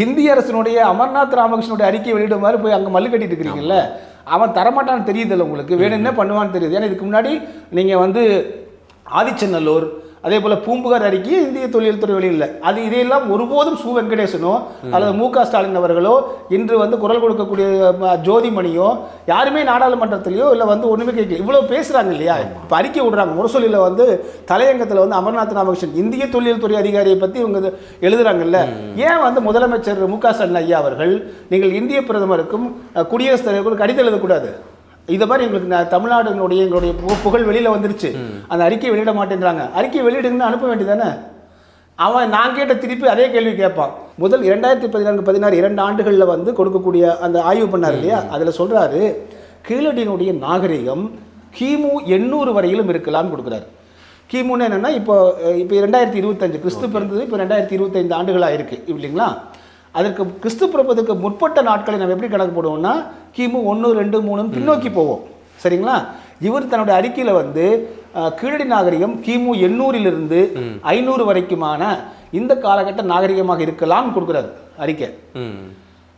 இந்திய அரசினுடைய அமர்நாத் ராமகிருஷ்ணனுடைய அறிக்கை வெளியிடும் மாதிரி போய் அங்கே மல்லு கட்டிட்டு இருக்கிறீங்கல்ல, அவன் தரமாட்டான்னு தெரியுதில்ல உங்களுக்கு, வேணும் என்ன பண்ணுவான்னு தெரியுது. ஏன்னா இதுக்கு முன்னாடி நீங்க வந்து ஆதிச்சநல்லூர் அதே போல் பூம்புகார் அறிக்கை இந்திய தொல்லியல் துறை வெளியில் அது இதையெல்லாம் ஒருபோதும் சு வெங்கடேசனோ அல்லது மு.க. ஸ்டாலின் அவர்களோ இன்று வந்து குரல் கொடுக்கக்கூடிய ஜோதிமணியோ யாருமே நாடாளுமன்றத்திலையோ இல்லை வந்து ஒன்றுமே கேட்கல. இவ்வளோ பேசுகிறாங்க இல்லையா, இப்போ அறிக்கை விடுறாங்க. முரசொலியில் வந்து தலையங்கத்தில் வந்து அமர்நாத் ராமகிருஷ்ணன் இந்திய தொல்லியல் துறை அதிகாரியை பற்றி இவங்க எழுதுறாங்கல்ல. ஏன் வந்து முதலமைச்சர் மு.க. ஸ்டாலின் ஐயா அவர்கள் நீங்கள் இந்திய பிரதமருக்கும் குடியரசுத் தலைவருக்கும் கடிதம் எழுதக்கூடாது, இதை மாதிரி எங்களுக்கு எங்களுடைய புகழ் வெளியில் வந்துருச்சு, அந்த அறிக்கையை வெளியிட மாட்டேங்கிறாங்க, அறிக்கையை வெளியிடுங்கன்னு அனுப்ப வேண்டியதானே. அவன் நான் கேட்ட திருப்பி அதே கேள்வி கேட்பான். முதல் 2014-16 2 ஆண்டுகளில் வந்து கொடுக்கக்கூடிய அந்த ஆய்வு பண்ணார் இல்லையா, அதில் சொல்கிறாரு கீழடியினுடைய நாகரிகம் கிமு 800 வரையிலும் இருக்கலாம்னு கொடுக்குறாரு. கிமுன்னு என்னென்னா இப்போ 2025 கிறிஸ்து பிறந்தது இப்போ 2025 ஆண்டுகளாக இருக்குது இல்லைங்களா. அதற்கு கிறிஸ்து பிறப்பதற்கு முற்பட்ட நாட்களை நம்ம எப்படி கணக்கு போடுவோம்னா கிமு 1, 2, 3 பின்னோக்கி போவோம். சரிங்களா? இவர் தன்னுடைய அறிக்கையில் வந்து கீழடி நாகரிகம் கிமு 800 500 வரைக்குமான இந்த காலகட்ட நாகரிகமாக இருக்கலாம்னு கொடுக்குறாரு அறிக்கை.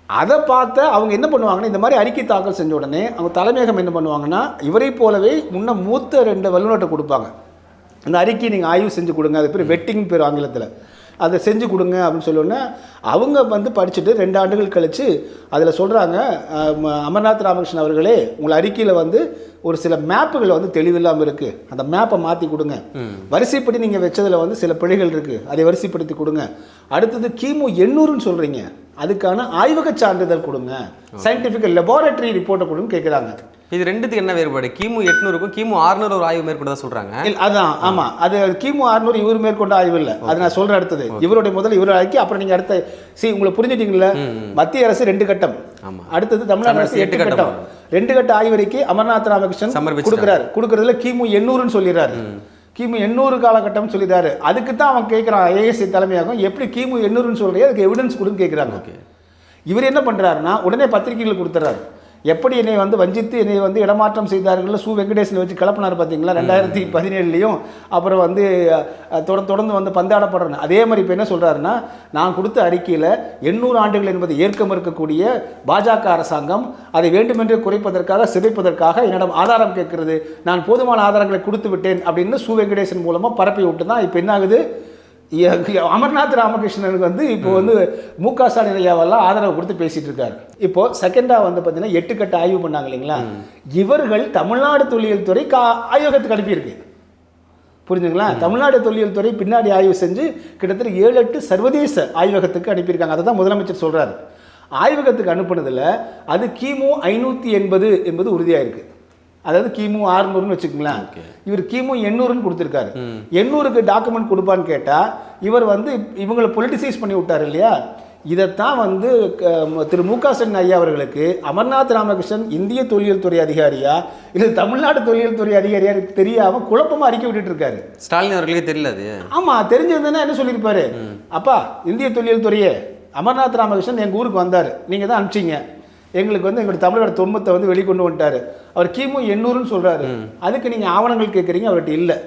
அதை பார்த்து அவங்க என்ன பண்ணுவாங்கன்னா, இந்த மாதிரி அறிக்கை தாக்கல் செஞ்ச உடனே அவங்க தலைமையகம் என்ன பண்ணுவாங்கன்னா, இவரை போலவே முன்ன மூத்த 2 வல்லுநர்கிட்ட கொடுப்பாங்க. அந்த அறிக்கையை நீங்கள் ஆய்வு செஞ்சு கொடுங்க, அது பேர் வெட்டிங் பேர் ஆங்கிலத்தில், அதை செஞ்சு கொடுங்க அப்படின்னு சொல்லணுன்னா அவங்க வந்து படிச்சுட்டு 2 ஆண்டுகள் கழித்து அதில் சொல்கிறாங்க, அமர்நாத் ராமகிருஷ்ணன் அவர்களே உங்கள் அறிக்கையில் வந்து ஒரு சில மேப்புகள் வந்து தெளிவில்லாமல் இருக்குது, அந்த மேப்பை மாற்றி கொடுங்க, வரிசைப்படி நீங்கள் வச்சதில் வந்து சில பிழைகள் இருக்குது, அதை வரிசைப்படுத்தி கொடுங்க. அடுத்தது கிமு 800ன்னு சொல்கிறீங்க, அதுக்கான ஆய்வக சான்றிதழ் கொடுங்க, சயின்டிஃபிக் லெபார்டரி ரிப்போர்ட்டை கொடுங்க கேட்குறாங்க. இது ரெண்டுத்துக்கு என்ன வேறுபாடு? கிமு 800க்கும் கிமு 600 ஒரு ஆய்வு மேற்கொண்டதா சொல்றாங்க. அதான் ஆமா, அது கிமு 600 இவர் மேற்கொண்ட ஆய்வு இல்லை, அது நான் சொல்ற அடுத்தது இவருடைய முதல்ல இவர் ஆக்கி அப்புறம் நீங்க அடுத்த உங்களுக்கு புரிஞ்சுட்டீங்களா? மத்திய அரசு 2 கட்டம், அடுத்தது தமிழ்நாடு அரசு 8 கட்டம், 2 கட்ட ஆய்வறிக்கை அமர்நாத் ராமகிருஷ்ணன் கொடுக்கறதுல கிமு 800ன்னு சொல்லிடுறாரு, கிமு 800 காலகட்டம் சொல்லிடுறாரு. அதுக்கு தான் அவன் கேட்குறான் ஏஎஸ்சி தலைமையாகும், எப்படி கிமு 800ன்னு சொல்றீங்க, அதுக்கு எவிடன்ஸ் கொடுன்னு கேட்குறாங்க. இவர் என்ன பண்றாருன்னா உடனே பத்திரிகைகள் கொடுத்துறாரு, எப்படி என்னை வந்து வஞ்சித்து என்னை வந்து இடமாற்றம் செய்தார்கள் சு வெங்கடேசனை வச்சு கிளப்பினார் பார்த்தீங்களா 2017லையும், அப்புறம் வந்து தொடர்ந்து வந்து பந்தாடப்படுறேன். அதே மாதிரி இப்போ என்ன சொல்கிறாருன்னா, நான் கொடுத்த அறிக்கையில் 800 ஆண்டுகள் என்பது ஏற்க மறுக்கக்கூடிய பாஜக அரசாங்கம் அதை வேண்டுமென்றே குறைப்பதற்காக சிதைப்பதற்காக என்னிடம் ஆதாரம் கேட்கிறது, நான் போதுமான ஆதாரங்களை கொடுத்து விட்டேன் அப்படின்னு சு வெங்கடேசன் மூலமாக பரப்பி விட்டு தான் இப்போ என்ன ஆகுது, அமர்நாத் ராமகிருஷ்ணனுக்கு வந்து இப்போ வந்து மு.க. ஸ்டாலின் ஐயாவெல்லாம் ஆதரவு கொடுத்து பேசிட்டு இருக்காரு. இப்போ செகண்டாக வந்து பார்த்தீங்கன்னா 8 கட்ட ஆய்வு பண்ணாங்க இல்லைங்களா, இவர்கள் தமிழ்நாடு தொல்லியல் துறை ஆய்வகத்துக்கு அனுப்பியிருக்கு. புரிஞ்சுங்களா? தமிழ்நாடு தொல்லியல் துறை பின்னாடி ஆய்வு செஞ்சு கிட்டத்தட்ட 7-8 சர்வதேச ஆய்வகத்துக்கு அனுப்பியிருக்காங்க. அதை தான் முதலமைச்சர் சொல்றாரு. ஆய்வகத்துக்கு அனுப்புனதில் அது கிமு 580 என்பது உறுதியாக இருக்கு, அதாவது கிமு 600ன்னு வச்சுக்கோங்களேன். இவர் கிமு 800ன்னு கொடுத்துருக்காரு. 800க்கு டாக்குமெண்ட் கொடுப்பான்னு கேட்டால் இவர் வந்து இவங்களை பொலிட்டிசைஸ் பண்ணி விட்டார் இல்லையா. இதைத்தான் வந்து திரு மு.க. ஸ்டாலின் ஐயா அவர்களுக்கு அமர்நாத் ராமகிருஷ்ணன் இந்திய தொல்லியல் துறை அதிகாரியா இல்லை தமிழ்நாடு தொல்லியல் துறை அதிகாரியா தெரியாமல் குழப்பமாக அறிக்கை விட்டுட்டு இருக்காரு. ஸ்டாலின் அவர்களுக்கு தெரியல அது. ஆமாம், தெரிஞ்சிருந்தேன்னா என்ன சொல்லியிருப்பாரு, அப்பா இந்திய தொல்லியல் துறையே அமர்நாத் ராமகிருஷ்ணன் எங்கள் ஊருக்கு வந்தார், நீங்கள் தான் அனுப்பிச்சிங்க, எங்களுக்கு வந்து எங்களுடைய தமிழோட தொன்மத்தை வந்து வெளிக்கொண்டு வந்துட்டார், அவர் கிமு 800ன்னு சொல்கிறாரு, அதுக்கு நீங்கள் ஆவணங்கள் கேட்குறீங்க, அவர்கிட்ட இல்லை.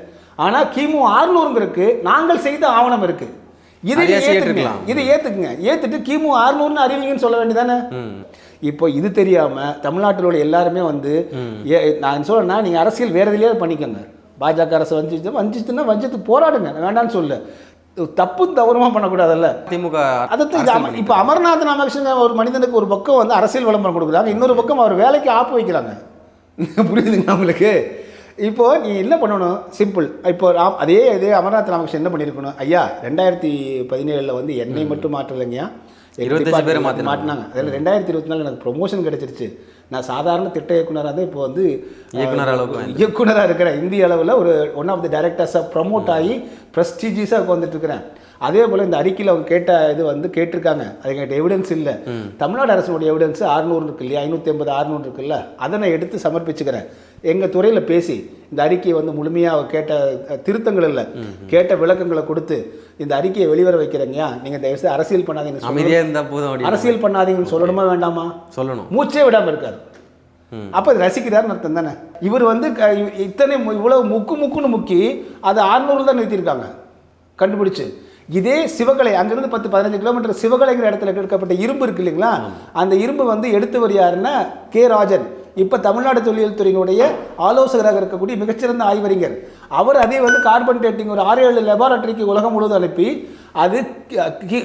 ஆனால் கிமு 600ங்கிறதுக்கு நாங்கள் செய்த ஆவணம் இருக்குது, இதை ஏற்றுக்கலாம், இதை ஏற்றுக்குங்க, ஏற்றுட்டு கிமு 600ன்னு அறிவிங்கன்னு சொல்ல வேண்டியதானே. இப்போ இது தெரியாமல் தமிழ்நாட்டில் உள்ள எல்லாருமே வந்து நான் சொல்கிறேன்னா நீங்கள் அரசியல் வேறு எதுலையாவது பண்ணிக்கோங்க, பாஜக அரசு வஞ்சிச்சுன்னா வஞ்சித்து போராடுங்க, வேண்டான்னு சொல்ல, தப்பு தவறுமா பண்ணக்கூடாதுல்ல திமுக. அதான் இப்போ அமர்நாத் ராமகிருஷ்ணன் ஒரு மனிதனுக்கு ஒரு பக்கம் வந்து அரசியல் விளம்பரம் கொடுக்குறாங்க, இன்னொரு பக்கம் அவர் வேலைக்கு ஆப்பு வைக்கிறாங்க. புரியுதுங்க உங்களுக்கு? இப்போ நீ என்ன பண்ணணும், சிம்பிள். இப்போ அதே அமர்நாத் ராமகிருஷ்ணன் என்ன பண்ணியிருக்கணும், ஐயா 2017 வந்து என்னை மட்டும் மாற்றலைங்கய்யா, 25 பேர் மாட்டினாங்க, அதில் 2024 எனக்கு ப்ரொமோஷன் கிடைச்சிருச்சு, நான் சாதாரண திட்ட இயக்குனராக தான் இப்போ வந்து இயக்குனராக இருக்கிறேன், இந்திய அளவில் ஒரு ஒன் ஆஃப் தி டைரக்டர்ஸாக ப்ரமோட் ஆகி ப்ரெஸ்டீஜியஸாக வந்துட்டு இருக்கிறேன். அதே போல் இந்த அறிக்கையில் அவங்க கேட்ட இது வந்து கேட்டிருக்காங்க, அதுக்கிட்ட எவிடன்ஸ் இல்லை, தமிழ்நாடு அரசுடைய எவிடன்ஸ் 600 இருக்கு இல்லையா, 580 600 இருக்குல்ல, அதை நான் எடுத்து சமர்ப்பிச்சுக்கிறேன். எங்கள் துறையில் பேசி இந்த அறிக்கையை வந்து முழுமையாக கேட்ட திருத்தங்கள் இல்லை, கேட்ட விளக்கங்களை கொடுத்து இந்த அறிக்கையை வெளிவர வைக்கிறேங்கயா, நீங்கள் தயவுசெய்து அரசியல் பண்ணாதீங்க, அரசியல் பண்ணாதீங்கன்னு சொல்லணுமா வேண்டாமா? சொல்லணும். மூச்சே விடாமல் இருக்காரு. அப்போ இது ரசிக்கிறாருன்னு அர்த்தம் தானே. இவர் வந்து இத்தனை இவ்வளவு முக்குன்னு முக்கி அதை 600 தான் நிறுத்தியிருக்காங்க கண்டுபிடிச்சு. இதே சிவகலை அங்கிருந்து 10-15 கிலோமீட்டர் சிவகலைங்கிற இடத்துல எடுக்கப்பட்ட இரும்பு இருக்கு இல்லைங்களா, அந்த இரும்பு வந்து எடுத்தவர் யாருன்னா கே. ராஜன், இப்போ தமிழ்நாடு தொல்லியல் துறையினுடைய ஆலோசகராக இருக்கக்கூடிய மிகச்சிறந்த ஆய்வறிஞர். அவர் அதே வந்து கார்பன் டேட்டிங் ஒரு 6-7 லெபார்டரிக்கு உலகம் முழுவதும் அனுப்பி அது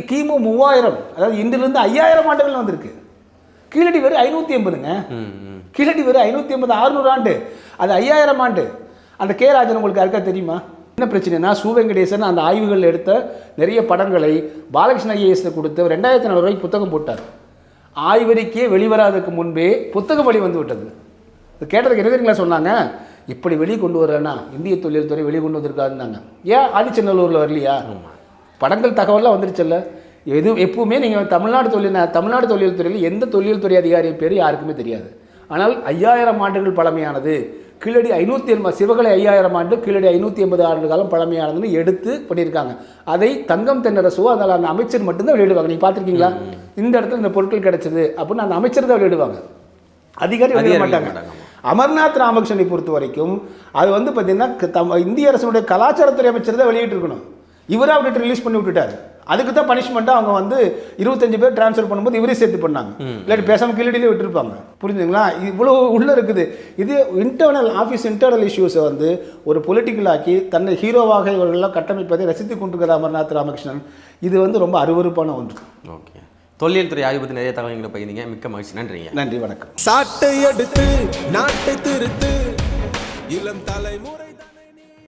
கிமு 3000, அதாவது இன்றிலிருந்து 5000 ஆண்டுகள் வந்திருக்கு. கீழடி வெறும் 580ங்க, கீழடி வெறும் 580, 600 ஆண்டு, அது 5000 ஆண்டு. அந்த கே. ராஜன் உங்களுக்கு யாருக்கா தெரியுமா? என்ன பிரச்சனைனா, சு வெங்கடேசன் அந்த ஆய்வுகள் எடுத்த நிறைய படங்களை பாலகிருஷ்ண ஐஏஎஸ் கொடுத்து 2400 ரூபாய்க்கு புத்தகம் போட்டார். ஆய்வறிக்கையே வெளிவராதுக்கு முன்பே புத்தகம் வழி வந்து விட்டது. கேட்டதுக்கு என்ன தெரியுங்களா சொன்னாங்க, இப்படி வெளியே கொண்டு வரலன்னா இந்திய தொழில் துறை வெளியே கொண்டு வந்திருக்காருந்தாங்க. ஏன் ஆதிச்சநல்லூரில் வரலையா? படங்கள் தகவலாம் வந்துருச்சுல்ல. எப்பவுமே நீங்கள் தமிழ்நாடு தொழில் துறையில் எந்த தொழில் துறை அதிகாரி பேர் யாருக்குமே தெரியாது. ஆனால் 5000 ஆண்டுகள் பழமையானது கீழடி 580 சிவகலை 5000 ஆண்டு கீழடி 580 ஆண்டு காலம் பழமையானதுன்னு எடுத்து பண்ணியிருக்காங்க. அதை தங்கம் தென்னரசோ அதனால் அந்த அமைச்சர் மட்டும்தான் வெளியிடுவாங்க. நீங்கள் பார்த்துருக்கீங்களா? இந்த இடத்துல இந்த பொருட்கள் கிடைச்சது அப்படின்னு அந்த அமைச்சர் தான் வெளியிடுவாங்க, அதிகாரி வெளியிட மாட்டாங்க. அமர்நாத் ராமகிருஷ்ணனை பொறுத்த வரைக்கும் அது வந்து பார்த்தீங்கன்னா இந்திய அரசுடைய கலாச்சாரத்துறை அமைச்சர் தான் வெளியிட்டிருக்கணும். இவரை அவர்கிட்ட ரிலீஸ் பண்ணி விட்டுட்டாரு. அதுக்கு தான் பனிஷ்மெண்ட்டாக அவங்க வந்து 25 பேர் ட்ரான்ஸ்ஃபர் பண்ணும்போது இவரே சேர்த்து பண்ணாங்க. இல்லாட்டி பேசாமல் கீழடியிலே விட்டுருப்பாங்க. புரிஞ்சுங்களா? இவ்வளோ உள்ளே இருக்குது. இது இன்டர்னல் இஷ்யூஸை வந்து ஒரு பொலிட்டிக்கல் ஆக்கி தன்னை ஹீரோவாக இவர்களெல்லாம் கட்டமைப்பதை ரசித்து கொண்டிருக்கிற அமர்நாத் ராமகிருஷ்ணன் இது வந்து ரொம்ப அருவருப்பான ஒன்று. ஓகே, தொல்லியல் துறை ஆய்வு பற்றி நிறைய தகவல்களை பகிர்ந்தீங்க. மிக்க மகிழ்ச்சி. நன்றிங்க. நன்றி, வணக்கம். சாட்டை எடுத்து நாட்டை திருத்து இளம் தலைமுறை.